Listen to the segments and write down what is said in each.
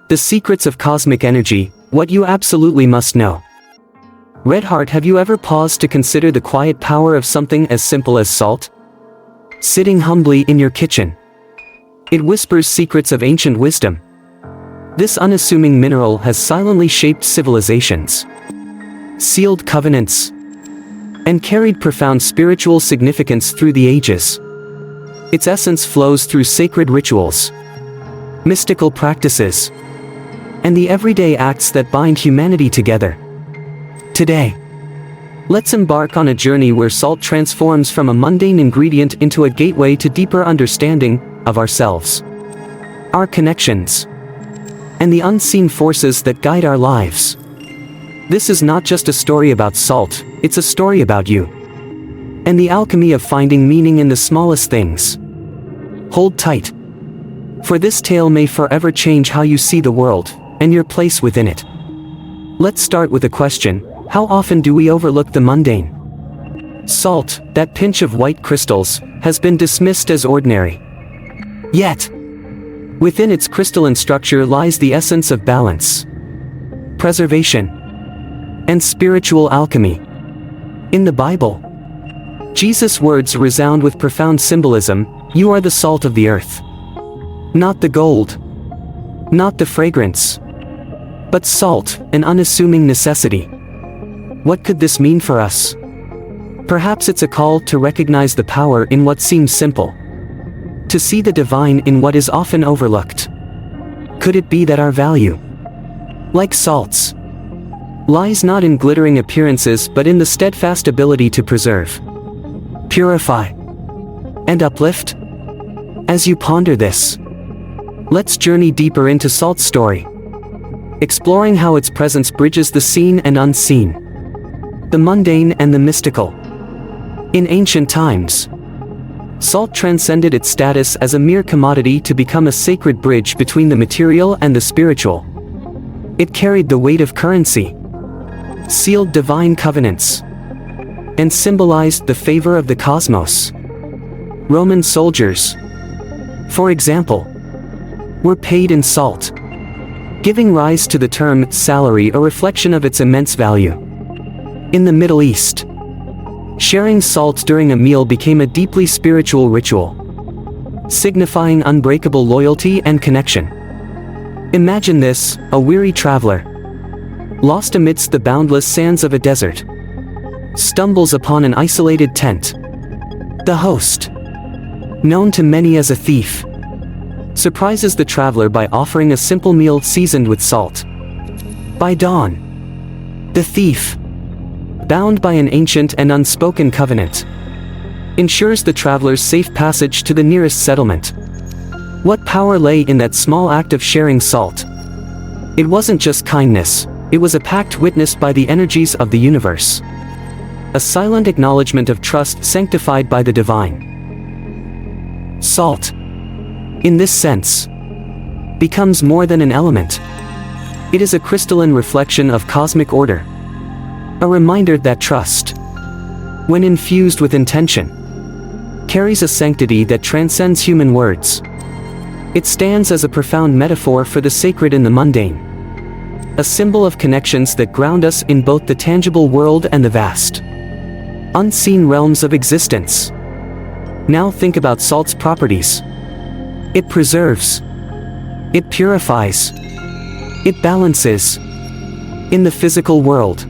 The secrets of cosmic energy, what you absolutely must know. Red Heart, have you ever paused to consider the quiet power of something as simple as salt? Sitting humbly in your kitchen, it whispers secrets of ancient wisdom. This unassuming mineral has silently shaped civilizations, sealed covenants, and carried profound spiritual significance through the ages. Its essence flows through sacred rituals, mystical practices, and the everyday acts that bind humanity together. Today, let's embark on a journey where salt transforms from a mundane ingredient into a gateway to deeper understanding of ourselves, our connections, and the unseen forces that guide our lives. This is not just a story about salt, it's a story about you, and the alchemy of finding meaning in the smallest things. Hold tight, for this tale may forever change how you see the world, and your place within it. Let's start with a question: how often do we overlook the mundane? Salt, that pinch of white crystals, has been dismissed as ordinary. Yet, within its crystalline structure lies the essence of balance, preservation, and spiritual alchemy. In the Bible, Jesus' words resound with profound symbolism: "You are the salt of the earth." Not the gold, not the fragrance, but salt, an unassuming necessity. What could this mean for us? Perhaps it's a call to recognize the power in what seems simple, to see the divine in what is often overlooked. Could it be that our value, like salts, lies not in glittering appearances but in the steadfast ability to preserve, purify, and uplift? As you ponder this, let's journey deeper into salt's story, exploring how its presence bridges the seen and unseen, the mundane and the mystical. In ancient times, salt transcended its status as a mere commodity to become a sacred bridge between the material and the spiritual. It carried the weight of currency, sealed divine covenants, and symbolized the favor of the cosmos. Roman soldiers, for example, were paid in salt, giving rise to the term salary, a reflection of its immense value. In the Middle East, sharing salt during a meal became a deeply spiritual ritual, signifying unbreakable loyalty and connection. Imagine this: a weary traveler, lost amidst the boundless sands of a desert, stumbles upon an isolated tent. The host, known to many as a thief, surprises the traveler by offering a simple meal seasoned with salt. By dawn, the thief, bound by an ancient and unspoken covenant, ensures the traveler's safe passage to the nearest settlement. What power lay in that small act of sharing salt? It wasn't just kindness, it was a pact witnessed by the energies of the universe, a silent acknowledgement of trust sanctified by the divine. Salt, in this sense, becomes more than an element. It is a crystalline reflection of cosmic order, a reminder that trust, when infused with intention, carries a sanctity that transcends human words. It stands as a profound metaphor for the sacred in the mundane, a symbol of connections that ground us in both the tangible world and the vast, unseen realms of existence. Now think about salt's properties. It preserves, it purifies, it balances. In the physical world,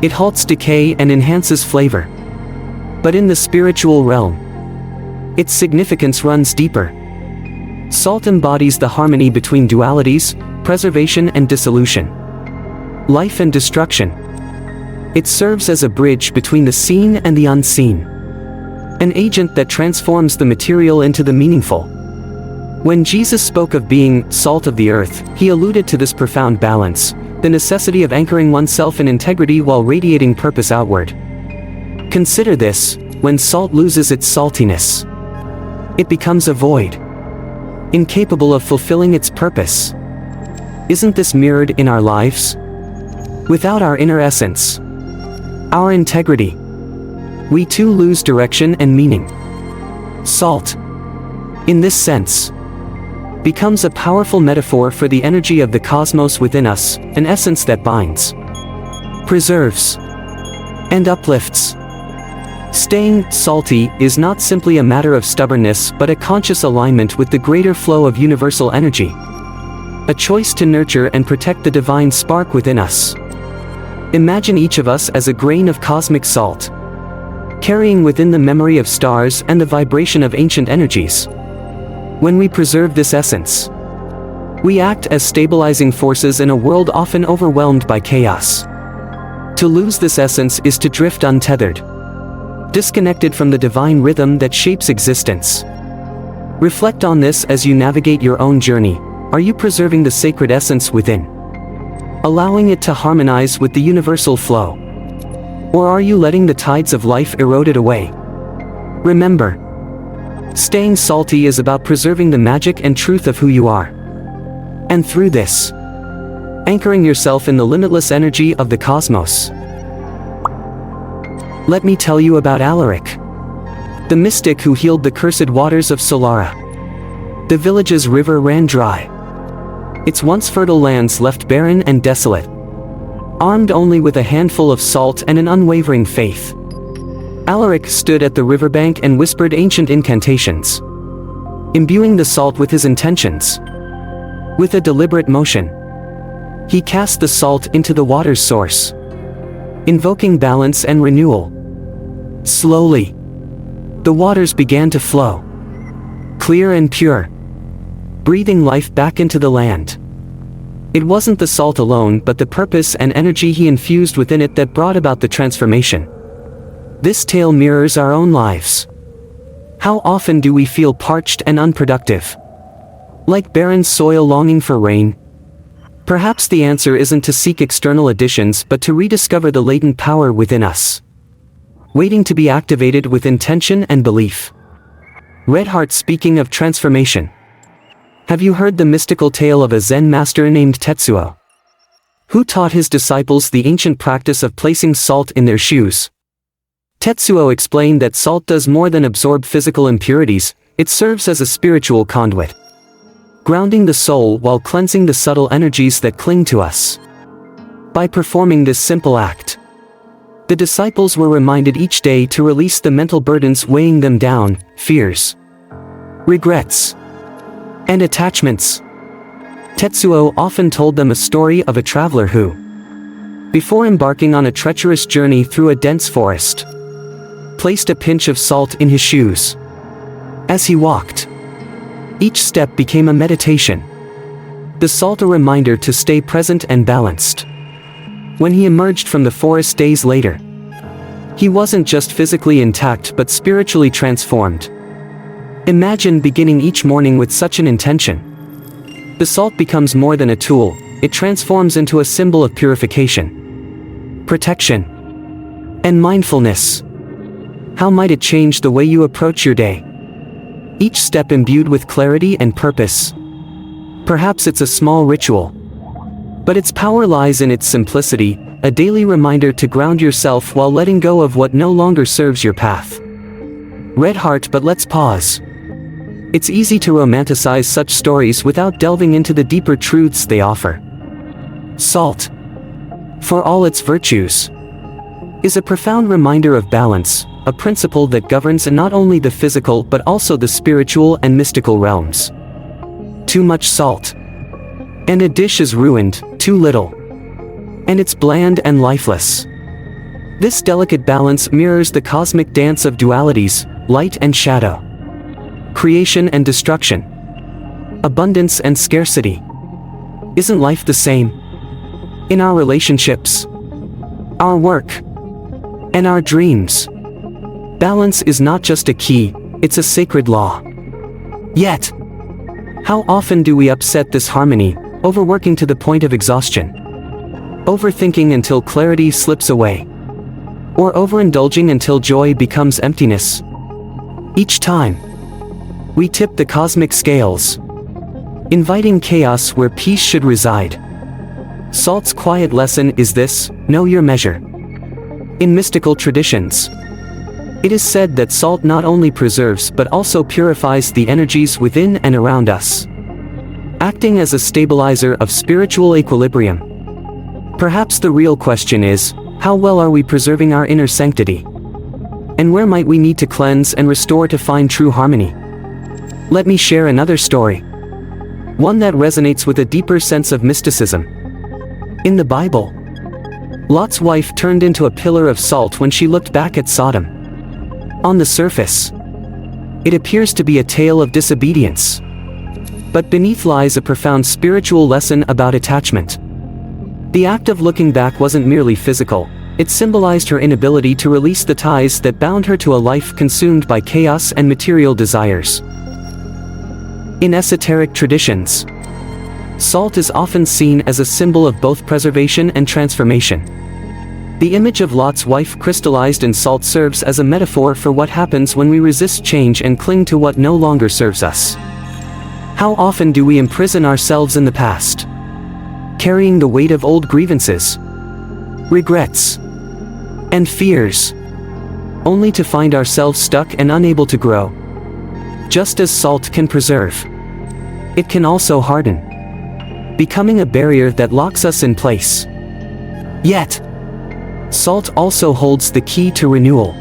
it halts decay and enhances flavor. But in the spiritual realm, its significance runs deeper. Salt embodies the harmony between dualities, preservation and dissolution, life and destruction. It serves as a bridge between the seen and the unseen, an agent that transforms the material into the meaningful. When Jesus spoke of being salt of the earth, he alluded to this profound balance, the necessity of anchoring oneself in integrity while radiating purpose outward. Consider this: when salt loses its saltiness, it becomes a void, incapable of fulfilling its purpose. Isn't this mirrored in our lives? Without our inner essence, our integrity, we too lose direction and meaning. Salt, in this sense, becomes a powerful metaphor for the energy of the cosmos within us, an essence that binds, preserves, and uplifts. Staying salty is not simply a matter of stubbornness but a conscious alignment with the greater flow of universal energy. A choice to nurture and protect the divine spark within us. Imagine each of us as a grain of cosmic salt, carrying within the memory of stars and the vibration of ancient energies. When we preserve this essence, we act as stabilizing forces in a world often overwhelmed by chaos. To lose this essence is to drift untethered, disconnected from the divine rhythm that shapes existence. Reflect on this as you navigate your own journey. Are you preserving the sacred essence within, allowing it to harmonize with the universal flow? Or are you letting the tides of life erode it away? Remember, staying salty is about preserving the magic and truth of who you are. And through this, anchoring yourself in the limitless energy of the cosmos. Let me tell you about Alaric, the mystic who healed the cursed waters of Solara. The village's river ran dry, its once fertile lands left barren and desolate. Armed only with a handful of salt and an unwavering faith, Alaric stood at the riverbank and whispered ancient incantations, imbuing the salt with his intentions. With a deliberate motion, he cast the salt into the water's source, invoking balance and renewal. Slowly, the waters began to flow, clear and pure, breathing life back into the land. It wasn't the salt alone but the purpose and energy he infused within it that brought about the transformation. This tale mirrors our own lives. How often do we feel parched and unproductive, like barren soil longing for rain? Perhaps the answer isn't to seek external additions but to rediscover the latent power within us, waiting to be activated with intention and belief. Redheart, speaking of transformation, have you heard the mystical tale of a Zen master named Tetsuo, who taught his disciples the ancient practice of placing salt in their shoes? Tetsuo explained that salt does more than absorb physical impurities, it serves as a spiritual conduit, grounding the soul while cleansing the subtle energies that cling to us. By performing this simple act, the disciples were reminded each day to release the mental burdens weighing them down, fears, regrets, and attachments. Tetsuo often told them a story of a traveler who, before embarking on a treacherous journey through a dense forest, placed a pinch of salt in his shoes. As he walked, each step became a meditation, the salt a reminder to stay present and balanced. When he emerged from the forest days later, he wasn't just physically intact but spiritually transformed. Imagine beginning each morning with such an intention. The salt becomes more than a tool, it transforms into a symbol of purification, protection, and mindfulness. How might it change the way you approach your day? Each step imbued with clarity and purpose. Perhaps it's a small ritual, but its power lies in its simplicity, a daily reminder to ground yourself while letting go of what no longer serves your path. Redheart, but let's pause. It's easy to romanticize such stories without delving into the deeper truths they offer. Salt, for all its virtues, is a profound reminder of balance, a principle that governs not only the physical but also the spiritual and mystical realms. Too much salt, and a dish is ruined; too little, and it's bland and lifeless. This delicate balance mirrors the cosmic dance of dualities, light and shadow, creation and destruction, abundance and scarcity. Isn't life the same? In our relationships, our work, and our dreams, balance is not just a key, it's a sacred law. Yet, how often do we upset this harmony, overworking to the point of exhaustion, overthinking until clarity slips away, or overindulging until joy becomes emptiness? Each time, we tip the cosmic scales, inviting chaos where peace should reside. Salt's quiet lesson is this: know your measure. In mystical traditions, it is said that salt not only preserves but also purifies the energies within and around us. acting as a stabilizer of spiritual equilibrium. Perhaps the real question is, how well are we preserving our inner sanctity? And where might we need to cleanse and restore to find true harmony? Let me share another story. One that resonates with a deeper sense of mysticism. In the Bible, Lot's wife turned into a pillar of salt when she looked back at Sodom. On the surface, it appears to be a tale of disobedience. But beneath lies a profound spiritual lesson about attachment. The act of looking back wasn't merely physical, it symbolized her inability to release the ties that bound her to a life consumed by chaos and material desires. In esoteric traditions, salt is often seen as a symbol of both preservation and transformation. The image of Lot's wife crystallized in salt serves as a metaphor for what happens when we resist change and cling to what no longer serves us. How often do we imprison ourselves in the past, carrying the weight of old grievances, regrets, and fears, only to find ourselves stuck and unable to grow? Just as salt can preserve, it can also harden, becoming a barrier that locks us in place. Yet, salt also holds the key to renewal.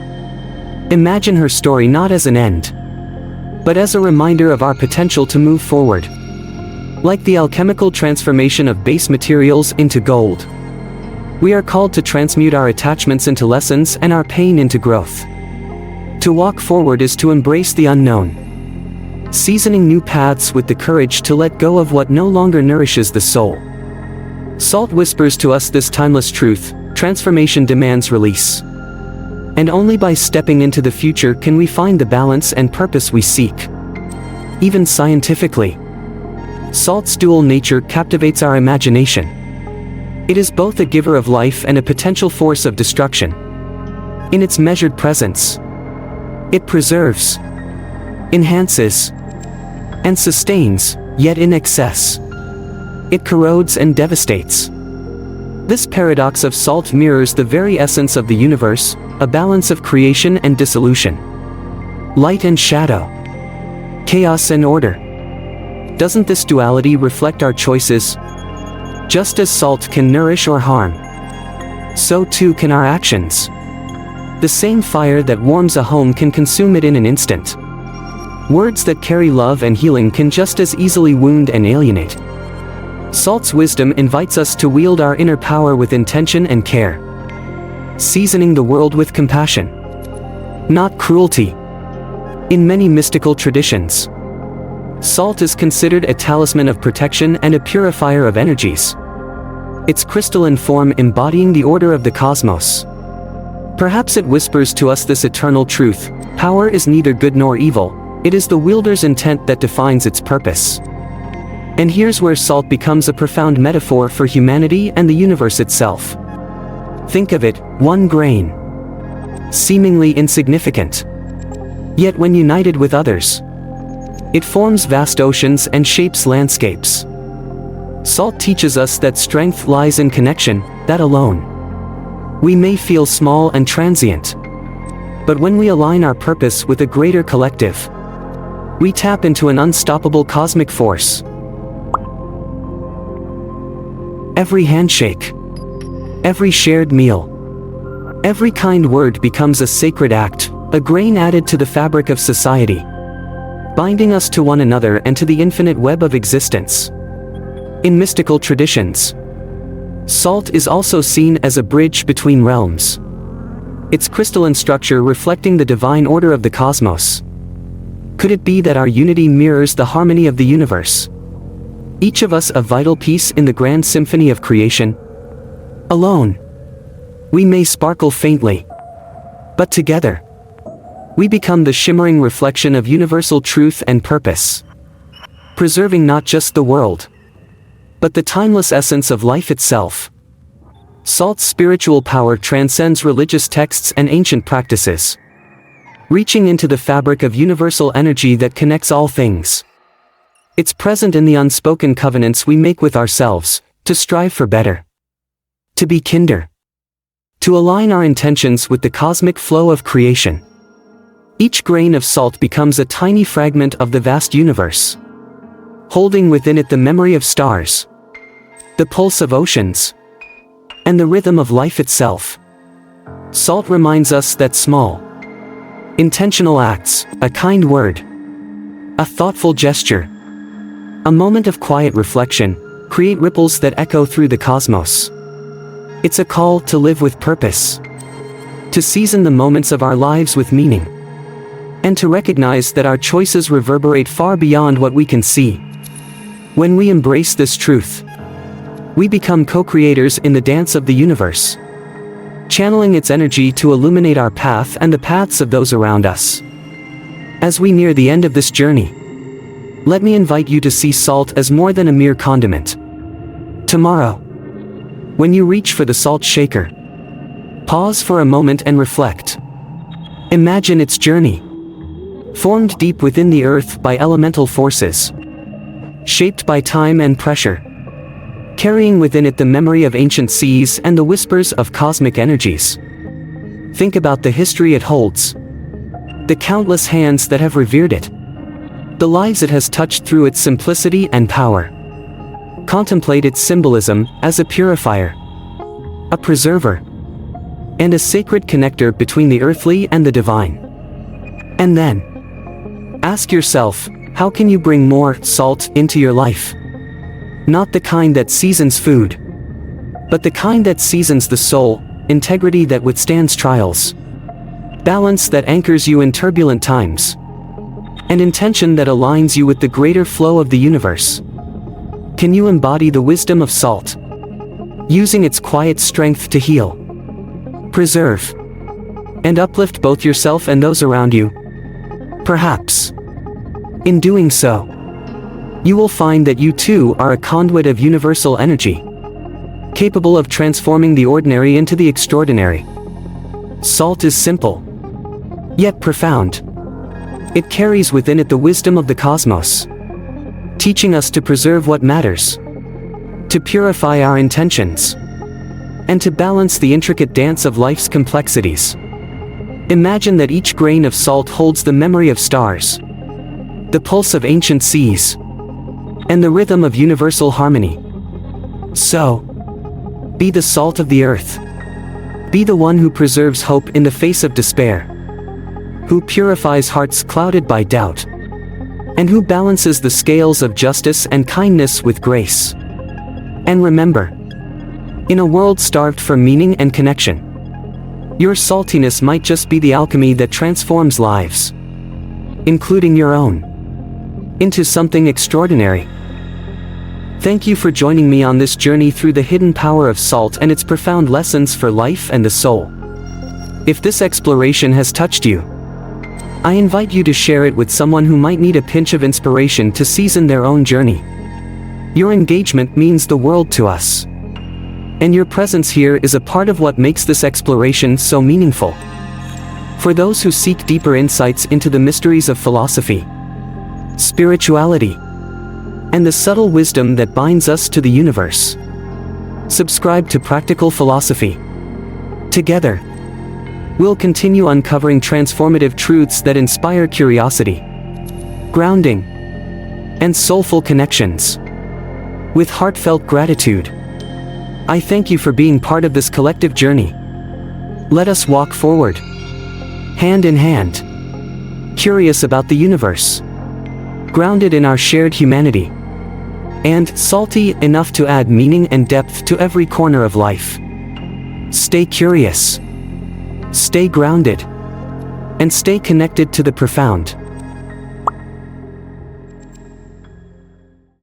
Imagine her story not as an end, but as a reminder of our potential to move forward. Like the alchemical transformation of base materials into gold, we are called to transmute our attachments into lessons and our pain into growth. To walk forward is to embrace the unknown, seasoning new paths with the courage to let go of what no longer nourishes the soul. Salt whispers to us this timeless truth: transformation demands release. And only by stepping into the future can we find the balance and purpose we seek. Even scientifically, salt's dual nature captivates our imagination. It is both a giver of life and a potential force of destruction. In its measured presence, it preserves, enhances, and sustains, yet in excess, it corrodes and devastates. This paradox of salt mirrors the very essence of the universe, a balance of creation and dissolution, light and shadow, chaos and order. Doesn't this duality reflect our choices? Just as salt can nourish or harm, so too can our actions. The same fire that warms a home can consume it in an instant. Words that carry love and healing can just as easily wound and alienate. Salt's wisdom invites us to wield our inner power with intention and care, seasoning the world with compassion, not cruelty. In many mystical traditions, salt is considered a talisman of protection and a purifier of energies, its crystalline form embodying the order of the cosmos. Perhaps it whispers to us this eternal truth: power is neither good nor evil, it is the wielder's intent that defines its purpose. And here's where salt becomes a profound metaphor for humanity and the universe itself. Think of it, one grain, seemingly insignificant, yet when united with others, it forms vast oceans and shapes landscapes. Salt teaches us that strength lies in connection, that alone, we may feel small and transient, but when we align our purpose with a greater collective, we tap into an unstoppable cosmic force. Every handshake, every shared meal, every kind word becomes a sacred act, a grain added to the fabric of society, binding us to one another and to the infinite web of existence. In mystical traditions, salt is also seen as a bridge between realms, its crystalline structure reflecting the divine order of the cosmos. Could it be that our unity mirrors the harmony of the universe? Each of us a vital piece in the grand symphony of creation? Alone, we may sparkle faintly, but together, we become the shimmering reflection of universal truth and purpose, preserving not just the world, but the timeless essence of life itself. Salt's spiritual power transcends religious texts and ancient practices, reaching into the fabric of universal energy that connects all things. It's present in the unspoken covenants we make with ourselves, to strive for better, to be kinder, to align our intentions with the cosmic flow of creation. Each grain of salt becomes a tiny fragment of the vast universe, holding within it the memory of stars, the pulse of oceans, and the rhythm of life itself. Salt reminds us that small, intentional acts, a kind word, a thoughtful gesture, a moment of quiet reflection, create ripples that echo through the cosmos. It's a call to live with purpose, to season the moments of our lives with meaning, and to recognize that our choices reverberate far beyond what we can see. When we embrace this truth, we become co-creators in the dance of the universe, channeling its energy to illuminate our path and the paths of those around us. As we near the end of this journey, let me invite you to see salt as more than a mere condiment. Tomorrow, when you reach for the salt shaker, pause for a moment and reflect. Imagine its journey, formed deep within the earth by elemental forces, shaped by time and pressure, carrying within it the memory of ancient seas and the whispers of cosmic energies. Think about the history it holds, the countless hands that have revered it, the lives it has touched through its simplicity and power. Contemplate its symbolism as a purifier, a preserver, and a sacred connector between the earthly and the divine. And then, ask yourself, how can you bring more salt into your life? Not the kind that seasons food, but the kind that seasons the soul, integrity that withstands trials, balance that anchors you in turbulent times, and intention that aligns you with the greater flow of the universe. Can you embody the wisdom of salt, using its quiet strength to heal, preserve, and uplift both yourself and those around you? Perhaps, in doing so, you will find that you too are a conduit of universal energy, capable of transforming the ordinary into the extraordinary. Salt is simple, yet profound. It carries within it the wisdom of the cosmos, teaching us to preserve what matters, to purify our intentions, and to balance the intricate dance of life's complexities. Imagine that each grain of salt holds the memory of stars, the pulse of ancient seas, and the rhythm of universal harmony. So, be the salt of the earth. Be the one who preserves hope in the face of despair, who purifies hearts clouded by doubt, and who balances the scales of justice and kindness with grace. And remember, in a world starved for meaning and connection, your saltiness might just be the alchemy that transforms lives, including your own, into something extraordinary. Thank you for joining me on this journey through the hidden power of salt and its profound lessons for life and the soul. If this exploration has touched you, I invite you to share it with someone who might need a pinch of inspiration to season their own journey. Your engagement means the world to us, and your presence here is a part of what makes this exploration so meaningful. For those who seek deeper insights into the mysteries of philosophy, spirituality, and the subtle wisdom that binds us to the universe, subscribe to Practical Philosophy. Together, we'll continue uncovering transformative truths that inspire curiosity, grounding, and soulful connections. With heartfelt gratitude, I thank you for being part of this collective journey. Let us walk forward, hand in hand, curious about the universe, grounded in our shared humanity, and salty enough to add meaning and depth to every corner of life. Stay curious, stay grounded, and stay connected to the profound.